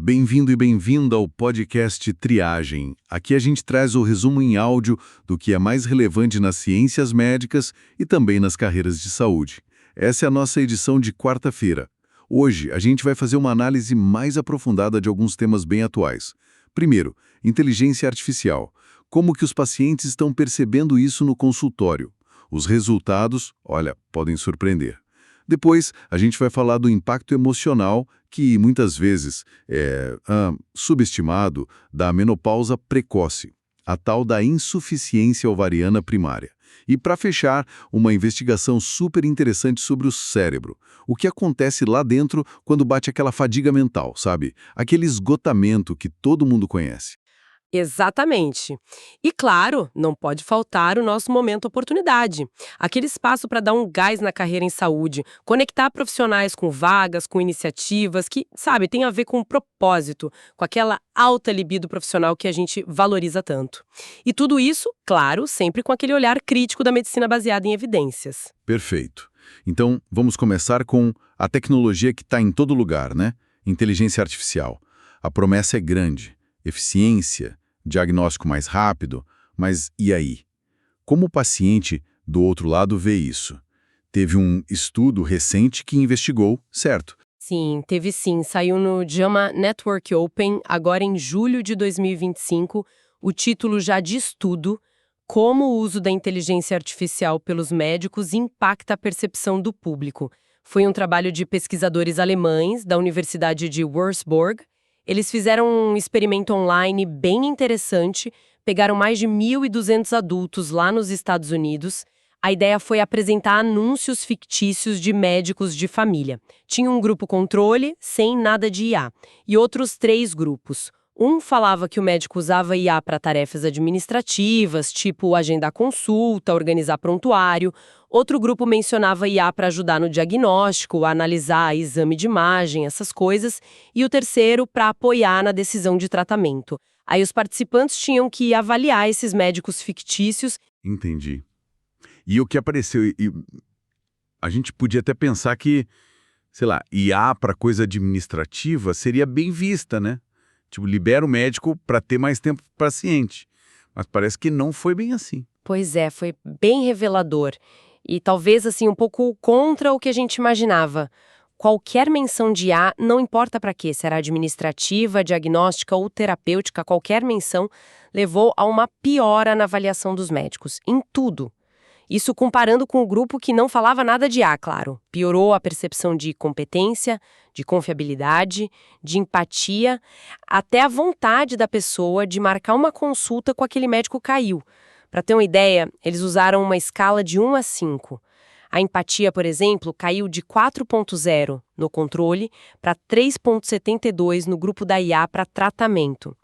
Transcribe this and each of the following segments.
bem-vindo e bem-vinda ao podcast Triagem. Aqui a gente traz o resumo em áudio do que é mais relevante nas ciências médicas e também nas carreiras de saúde. Essa é a nossa edição de quarta-feira. Hoje a gente vai fazer uma análise mais aprofundada de alguns temas bem atuais. Primeiro, inteligência artificial. Como que os pacientes estão percebendo isso no consultório? Os resultados, olha, podem surpreender. Depois, a gente vai falar do impacto emocional, que muitas vezes é subestimado, da menopausa precoce, a tal da insuficiência ovariana primária. E, para fechar, uma investigação super interessante sobre o cérebro. O que acontece lá dentro quando bate aquela fadiga mental, sabe? Aquele esgotamento que todo mundo conhece. Exatamente. E claro, não pode faltar o nosso momento oportunidade. Aquele espaço para dar um gás na carreira em saúde, conectar profissionais com vagas, com iniciativas que, sabe, tem a ver com um propósito, com aquela alta libido profissional que a gente valoriza tanto. E tudo isso, claro, sempre com aquele olhar crítico da medicina baseada em evidências. Perfeito. Então, vamos começar com a tecnologia que está em todo lugar, né? Inteligência artificial. A promessa é grande. Eficiência, diagnóstico mais rápido, mas e aí? Como o paciente do outro lado vê isso? Teve um estudo recente que investigou, certo? Sim, teve sim. Saiu no JAMA Network Open, agora em julho de 2025, o título já diz tudo: Como o uso da inteligência artificial pelos médicos impacta a percepção do público. Foi um trabalho de pesquisadores alemães da Universidade de Würzburg. Eles fizeram um experimento online bem interessante, pegaram mais de 1.200 adultos lá nos Estados Unidos. A ideia foi apresentar anúncios fictícios de médicos de família. Tinha um grupo controle, sem nada de IA, e outros 3 grupos. Um falava que o médico usava IA para tarefas administrativas, tipo agendar consulta, organizar prontuário. Outro grupo mencionava IA para ajudar no diagnóstico, analisar exame de imagem, essas coisas. E o terceiro para apoiar na decisão de tratamento. Aí os participantes tinham que avaliar esses médicos fictícios. Entendi. E o que apareceu, e a gente podia até pensar que, sei lá, IA para coisa administrativa seria bem vista, né? Tipo, libera o médico para ter mais tempo para o paciente. Mas parece que não foi bem assim. Pois é, foi bem revelador. E talvez, assim, um pouco contra o que a gente imaginava. Qualquer menção de IA, não importa para quê, será administrativa, diagnóstica ou terapêutica, qualquer menção levou a uma piora na avaliação dos médicos, em tudo. Isso comparando com o grupo que não falava nada de IA, claro. Piorou a percepção de competência, de confiabilidade, de empatia, até a vontade da pessoa de marcar uma consulta com aquele médico caiu. Para ter uma ideia, eles usaram uma escala de 1 a 5. A empatia, por exemplo, caiu de 4,0 no controle para 3,72 no grupo da IA para tratamento.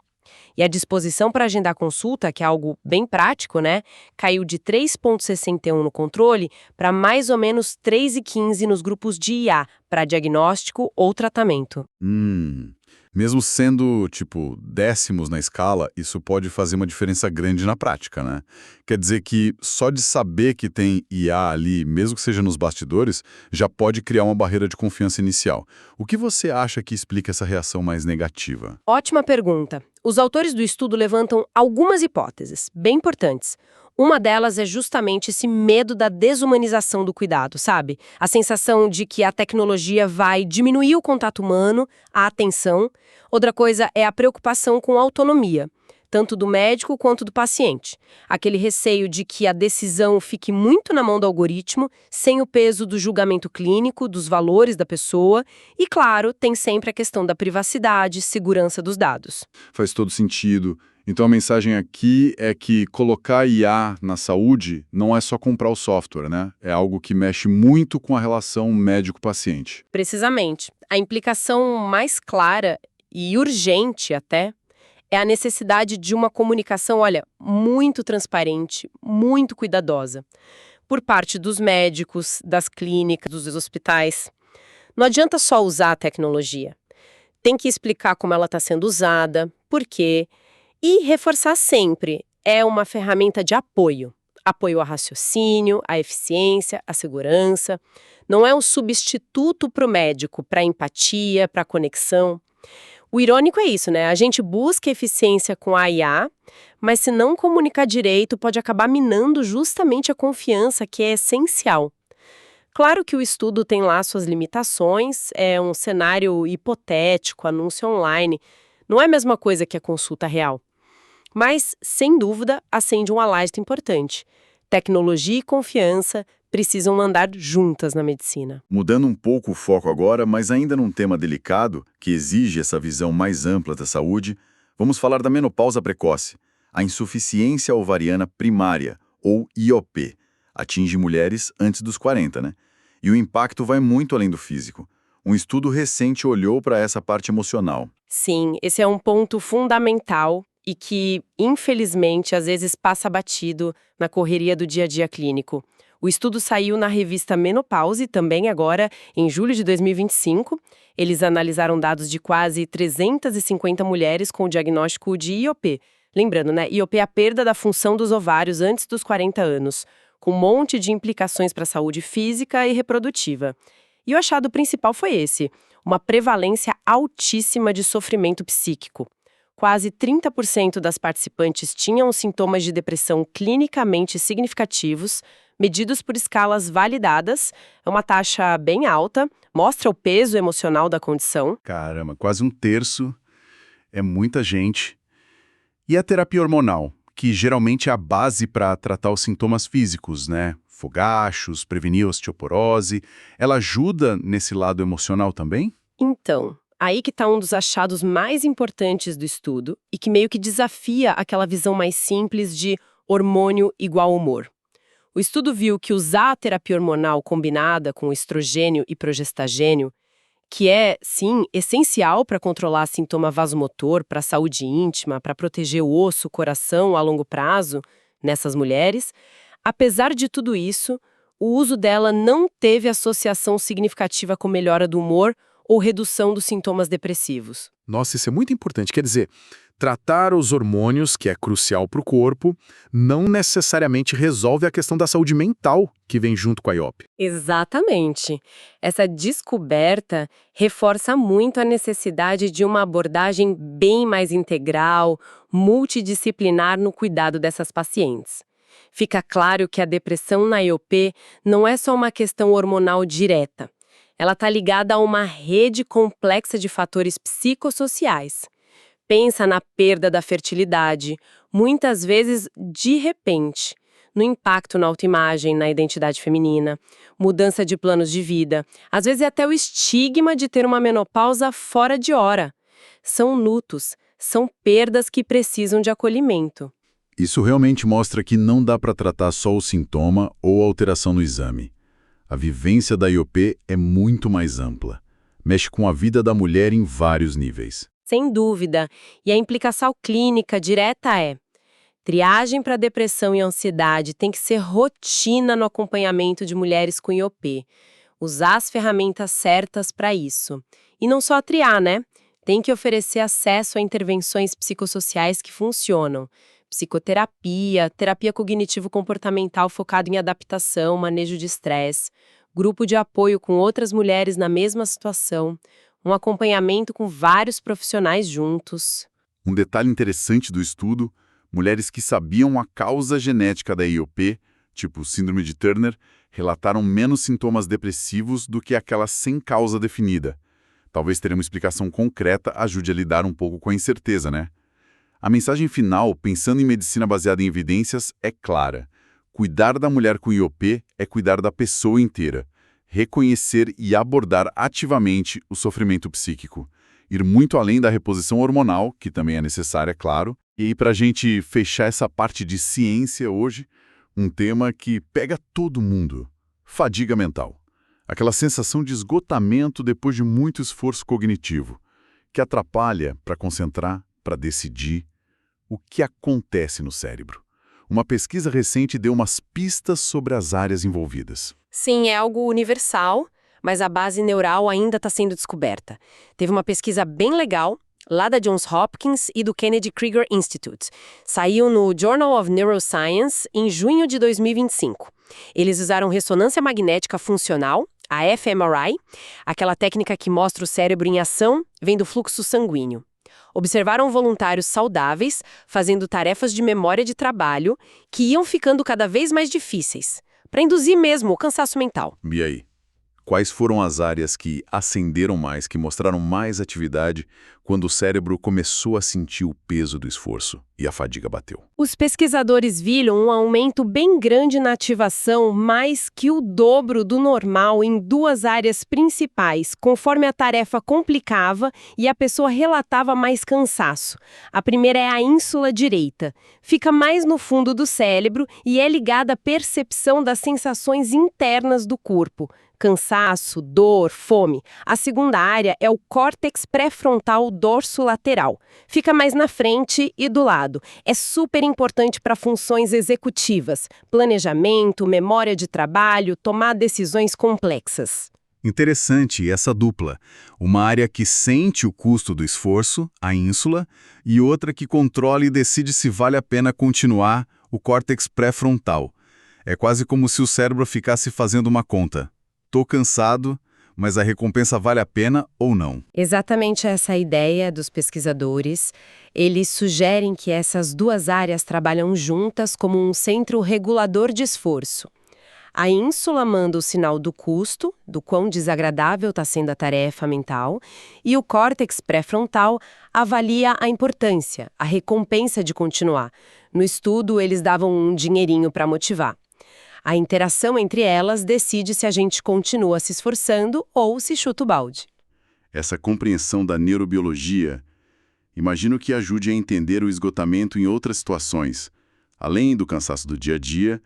E a disposição para agendar consulta, que é algo bem prático, né? Caiu de 3,61 no controle para mais ou menos 3,15 nos grupos de IA, para diagnóstico ou tratamento. Mesmo sendo, tipo, décimos na escala, isso pode fazer uma diferença grande na prática, né? Quer dizer que só de saber que tem IA ali, mesmo que seja nos bastidores, já pode criar uma barreira de confiança inicial. O que você acha que explica essa reação mais negativa? Ótima pergunta. Os autores do estudo levantam algumas hipóteses, bem importantes. Uma delas é justamente esse medo da desumanização do cuidado, sabe? A sensação de que a tecnologia vai diminuir o contato humano, a atenção. Outra coisa é a preocupação com a autonomia, tanto do médico quanto do paciente. Aquele receio de que a decisão fique muito na mão do algoritmo, sem o peso do julgamento clínico, dos valores da pessoa. E, claro, tem sempre a questão da privacidade e segurança dos dados. Faz todo sentido. Então a mensagem aqui é que colocar IA na saúde não é só comprar o software, né? É algo que mexe muito com a relação médico-paciente. Precisamente. A implicação mais clara e urgente até é a necessidade de uma comunicação, olha, muito transparente, muito cuidadosa, por parte dos médicos, das clínicas, dos hospitais. Não adianta só usar a tecnologia. Tem que explicar como ela está sendo usada, por quê, e reforçar sempre. É uma ferramenta de apoio. Apoio ao raciocínio, à eficiência, à segurança. Não é um substituto para o médico, para a empatia, para a conexão. O irônico é isso, né? A gente busca eficiência com a IA, mas se não comunicar direito, pode acabar minando justamente a confiança, que é essencial. Claro que o estudo tem lá suas limitações, é um cenário hipotético, anúncio online, não é a mesma coisa que a consulta real. Mas, sem dúvida, acende um alerta importante. Tecnologia e confiança precisam andar juntas na medicina. Mudando um pouco o foco agora, mas ainda num tema delicado, que exige essa visão mais ampla da saúde, vamos falar da menopausa precoce, a insuficiência ovariana primária, ou IOP. Atinge mulheres antes dos 40, né? E o impacto vai muito além do físico. Um estudo recente olhou para essa parte emocional. Sim, esse é um ponto fundamental e que, infelizmente, às vezes passa batido na correria do dia a dia clínico. O estudo saiu na revista Menopause, também agora, em julho de 2025. Eles analisaram dados de quase 350 mulheres com o diagnóstico de IOP. Lembrando, né? IOP é a perda da função dos ovários antes dos 40 anos, com um monte de implicações para a saúde física e reprodutiva. E o achado principal foi esse: uma prevalência altíssima de sofrimento psíquico. Quase 30% das participantes tinham sintomas de depressão clinicamente significativos, medidos por escalas validadas. É uma taxa bem alta, mostra o peso emocional da condição. Caramba, quase um terço. É muita gente. E a terapia hormonal, que geralmente é a base para tratar os sintomas físicos, né? Fogachos, prevenir osteoporose. Ela ajuda nesse lado emocional também? Então, aí que está um dos achados mais importantes do estudo e que meio que desafia aquela visão mais simples de hormônio igual humor. O estudo viu que usar a terapia hormonal combinada com estrogênio e progestagênio, que é, sim, essencial para controlar sintoma vasomotor, para a saúde íntima, para proteger o osso, o coração a longo prazo nessas mulheres, apesar de tudo isso, o uso dela não teve associação significativa com melhora do humor ou redução dos sintomas depressivos. Nossa, isso é muito importante. Quer dizer, tratar os hormônios, que é crucial para o corpo, não necessariamente resolve a questão da saúde mental que vem junto com a IOP. Exatamente. Essa descoberta reforça muito a necessidade de uma abordagem bem mais integral, multidisciplinar no cuidado dessas pacientes. Fica claro que a depressão na IOP não é só uma questão hormonal direta. Ela está ligada a uma rede complexa de fatores psicossociais. Pensa na perda da fertilidade, muitas vezes de repente, no impacto na autoimagem, na identidade feminina, mudança de planos de vida, às vezes até o estigma de ter uma menopausa fora de hora. São lutos, são perdas que precisam de acolhimento. Isso realmente mostra que não dá para tratar só o sintoma ou a alteração no exame. A vivência da IOP é muito mais ampla. Mexe com a vida da mulher em vários níveis. Sem dúvida. E a implicação clínica direta é: triagem para depressão e ansiedade tem que ser rotina no acompanhamento de mulheres com IOP. Usar as ferramentas certas para isso. E não só triar, né? Tem que oferecer acesso a intervenções psicossociais que funcionam. Psicoterapia, terapia cognitivo-comportamental focada em adaptação, manejo de estresse, grupo de apoio com outras mulheres na mesma situação, um acompanhamento com vários profissionais juntos. Um detalhe interessante do estudo: mulheres que sabiam a causa genética da IOP, tipo síndrome de Turner, relataram menos sintomas depressivos do que aquelas sem causa definida. Talvez ter uma explicação concreta ajude a lidar um pouco com a incerteza, né? A mensagem final, pensando em medicina baseada em evidências, é clara. Cuidar da mulher com IOP é cuidar da pessoa inteira. Reconhecer e abordar ativamente o sofrimento psíquico. Ir muito além da reposição hormonal, que também é necessária, claro. E aí, para a gente fechar essa parte de ciência hoje, um tema que pega todo mundo: fadiga mental. Aquela sensação de esgotamento depois de muito esforço cognitivo, que atrapalha para concentrar, para decidir. O que acontece no cérebro? Uma pesquisa recente deu umas pistas sobre as áreas envolvidas. Sim, é algo universal, mas a base neural ainda está sendo descoberta. Teve uma pesquisa bem legal, lá da Johns Hopkins e do Kennedy Krieger Institute. Saiu no Journal of Neuroscience em junho de 2025. Eles usaram ressonância magnética funcional, A fMRI, aquela técnica que mostra o cérebro em ação, vem do fluxo sanguíneo. Observaram voluntários saudáveis fazendo tarefas de memória de trabalho que iam ficando cada vez mais difíceis, para induzir mesmo o cansaço mental. E aí? Quais foram as áreas que acenderam mais, que mostraram mais atividade quando o cérebro começou a sentir o peso do esforço e a fadiga bateu? Os pesquisadores viram um aumento bem grande na ativação, mais que o dobro do normal em duas áreas principais, conforme a tarefa complicava e a pessoa relatava mais cansaço. A primeira é a ínsula direita. Fica mais no fundo do cérebro e é ligada à percepção das sensações internas do corpo. Cansaço, dor, fome. A segunda área é o córtex pré-frontal dorso-lateral. Fica mais na frente e do lado. É super importante para funções executivas, planejamento, memória de trabalho, tomar decisões complexas. Interessante essa dupla. Uma área que sente o custo do esforço, a ínsula, e outra que controla e decide se vale a pena continuar, o córtex pré-frontal. É quase como se o cérebro ficasse fazendo uma conta. Tô cansado, mas a recompensa vale a pena ou não? Exatamente essa é a ideia dos pesquisadores. Eles sugerem que essas duas áreas trabalham juntas como um centro regulador de esforço. A ínsula manda o sinal do custo, do quão desagradável está sendo a tarefa mental, e o córtex pré-frontal avalia a importância, a recompensa de continuar. No estudo, eles davam um dinheirinho para motivar. A interação entre elas decide se a gente continua se esforçando ou se chuta o balde. Essa compreensão da neurobiologia, imagino que ajude a entender o esgotamento em outras situações, além do cansaço do dia a dia,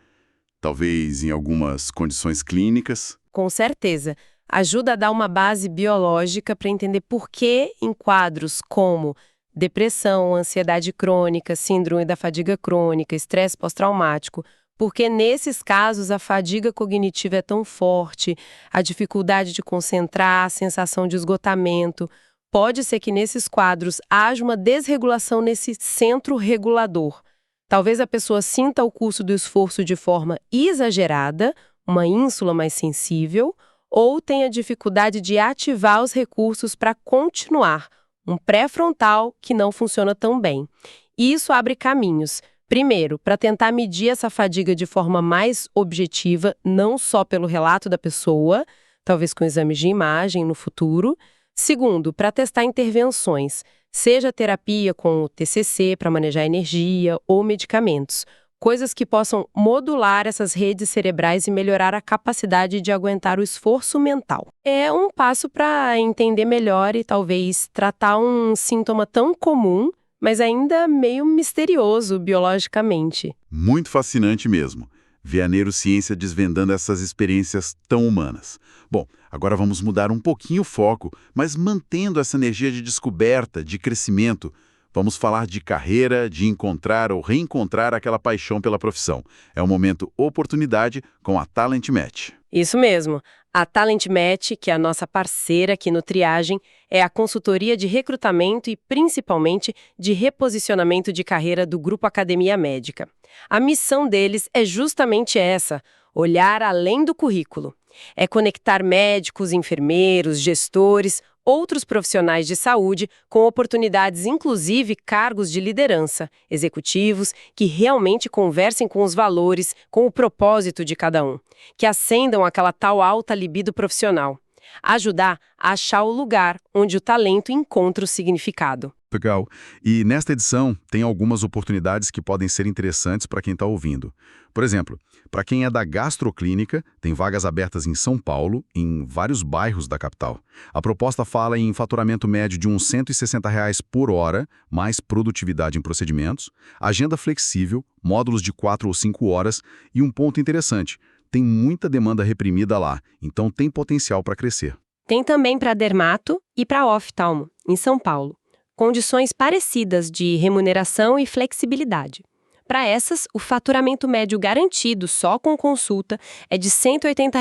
talvez em algumas condições clínicas. Com certeza. Ajuda a dar uma base biológica para entender por que em quadros como depressão, ansiedade crônica, síndrome da fadiga crônica, estresse pós-traumático, porque nesses casos a fadiga cognitiva é tão forte, a dificuldade de concentrar, a sensação de esgotamento. Pode ser que nesses quadros haja uma desregulação nesse centro regulador. Talvez a pessoa sinta o custo do esforço de forma exagerada, uma ínsula mais sensível, ou tenha dificuldade de ativar os recursos para continuar, um pré-frontal que não funciona tão bem. Isso abre caminhos. Primeiro, para tentar medir essa fadiga de forma mais objetiva, não só pelo relato da pessoa, talvez com exames de imagem no futuro. Segundo, para testar intervenções, seja terapia com o TCC para manejar energia ou medicamentos, coisas que possam modular essas redes cerebrais e melhorar a capacidade de aguentar o esforço mental. É um passo para entender melhor e talvez tratar um sintoma tão comum, mas ainda meio misterioso biologicamente. Muito fascinante mesmo, ver a neurociência desvendando essas experiências tão humanas. Bom, agora vamos mudar um pouquinho o foco, mas mantendo essa energia de descoberta, de crescimento. Vamos falar de carreira, de encontrar ou reencontrar aquela paixão pela profissão. É o momento oportunidade com a Talent Match. Isso mesmo. A Talent Match, que é a nossa parceira aqui no Triagem, é a consultoria de recrutamento e, principalmente, de reposicionamento de carreira do Grupo Academia Médica. A missão deles é justamente essa, olhar além do currículo. É conectar médicos, enfermeiros, gestores, outros profissionais de saúde com oportunidades, inclusive cargos de liderança, executivos, que realmente conversem com os valores, com o propósito de cada um, que acendam aquela tal alta libido profissional. Ajudar a achar o lugar onde o talento encontra o significado. Legal. E nesta edição tem algumas oportunidades que podem ser interessantes para quem está ouvindo. Por exemplo, para quem é da gastroclínica, tem vagas abertas em São Paulo, em vários bairros da capital. A proposta fala em faturamento médio de uns R$ 160 por hora, mais produtividade em procedimentos, agenda flexível, módulos de 4 ou 5 horas e um ponto interessante, tem muita demanda reprimida lá, então tem potencial para crescer. Tem também para dermato e para oftalmo, em São Paulo. Condições parecidas de remuneração e flexibilidade. Para essas, o faturamento médio garantido só com consulta é de R$ 180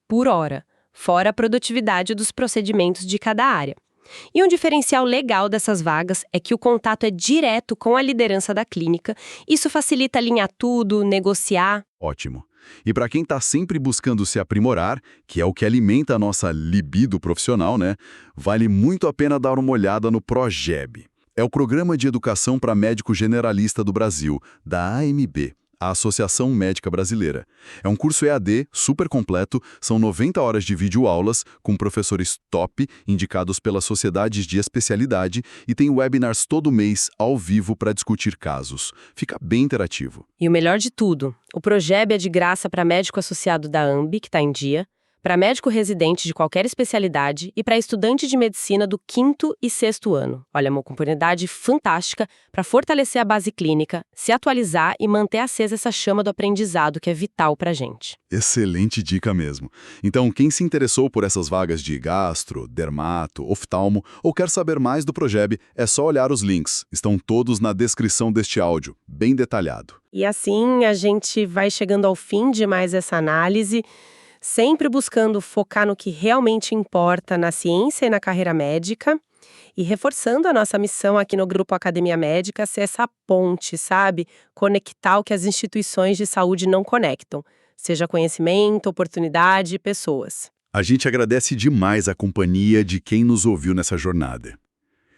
por hora, fora a produtividade dos procedimentos de cada área. E um diferencial legal dessas vagas é que o contato é direto com a liderança da clínica. Isso facilita alinhar tudo, negociar. Ótimo. E para quem está sempre buscando se aprimorar, que é o que alimenta a nossa libido profissional, né? Vale muito a pena dar uma olhada no PROGEB. É o Programa de Educação para Médico Generalista do Brasil, da AMB, a Associação Médica Brasileira. É um curso EAD super completo, são 90 horas de videoaulas com professores top, indicados pelas sociedades de especialidade, e tem webinars todo mês, ao vivo, para discutir casos. Fica bem interativo. E o melhor de tudo, o PROGEB é de graça para médico associado da AMB, que está em dia, para médico residente de qualquer especialidade e para estudante de medicina do 5º e 6º ano. Olha, uma oportunidade fantástica para fortalecer a base clínica, se atualizar e manter acesa essa chama do aprendizado que é vital para a gente. Excelente dica mesmo. Então, quem se interessou por essas vagas de gastro, dermato, oftalmo ou quer saber mais do PROGEB, é só olhar os links. Estão todos na descrição deste áudio, bem detalhado. E assim a gente vai chegando ao fim de mais essa análise, sempre buscando focar no que realmente importa na ciência e na carreira médica e reforçando a nossa missão aqui no Grupo Academia Médica ser essa ponte, sabe? Conectar o que as instituições de saúde não conectam, seja conhecimento, oportunidade e pessoas. A gente agradece demais a companhia de quem nos ouviu nessa jornada.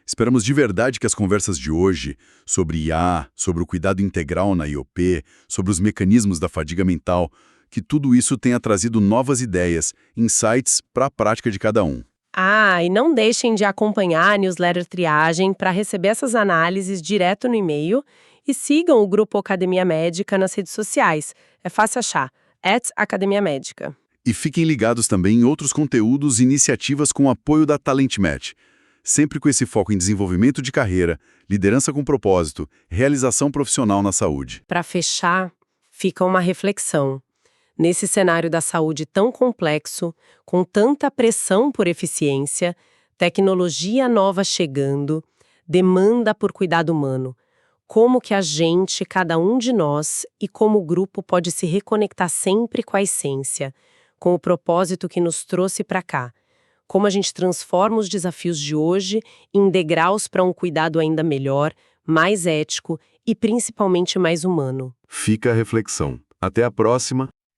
Esperamos de verdade que as conversas de hoje sobre IA, sobre o cuidado integral na IOP, sobre os mecanismos da fadiga mental, que tudo isso tenha trazido novas ideias, insights para a prática de cada um. Ah, e não deixem de acompanhar a newsletter Triagem para receber essas análises direto no e-mail e sigam o Grupo Academia Médica nas redes sociais. É fácil achar, @Academia Médica. E fiquem ligados também em outros conteúdos e iniciativas com apoio da Talent Match, sempre com esse foco em desenvolvimento de carreira, liderança com propósito, realização profissional na saúde. Para fechar, fica uma reflexão. Nesse cenário da saúde tão complexo, com tanta pressão por eficiência, tecnologia nova chegando, demanda por cuidado humano, como que a gente, cada um de nós, e como grupo pode se reconectar sempre com a essência, com o propósito que nos trouxe para cá? Como a gente transforma os desafios de hoje em degraus para um cuidado ainda melhor, mais ético e principalmente mais humano? Fica a reflexão. Até a próxima.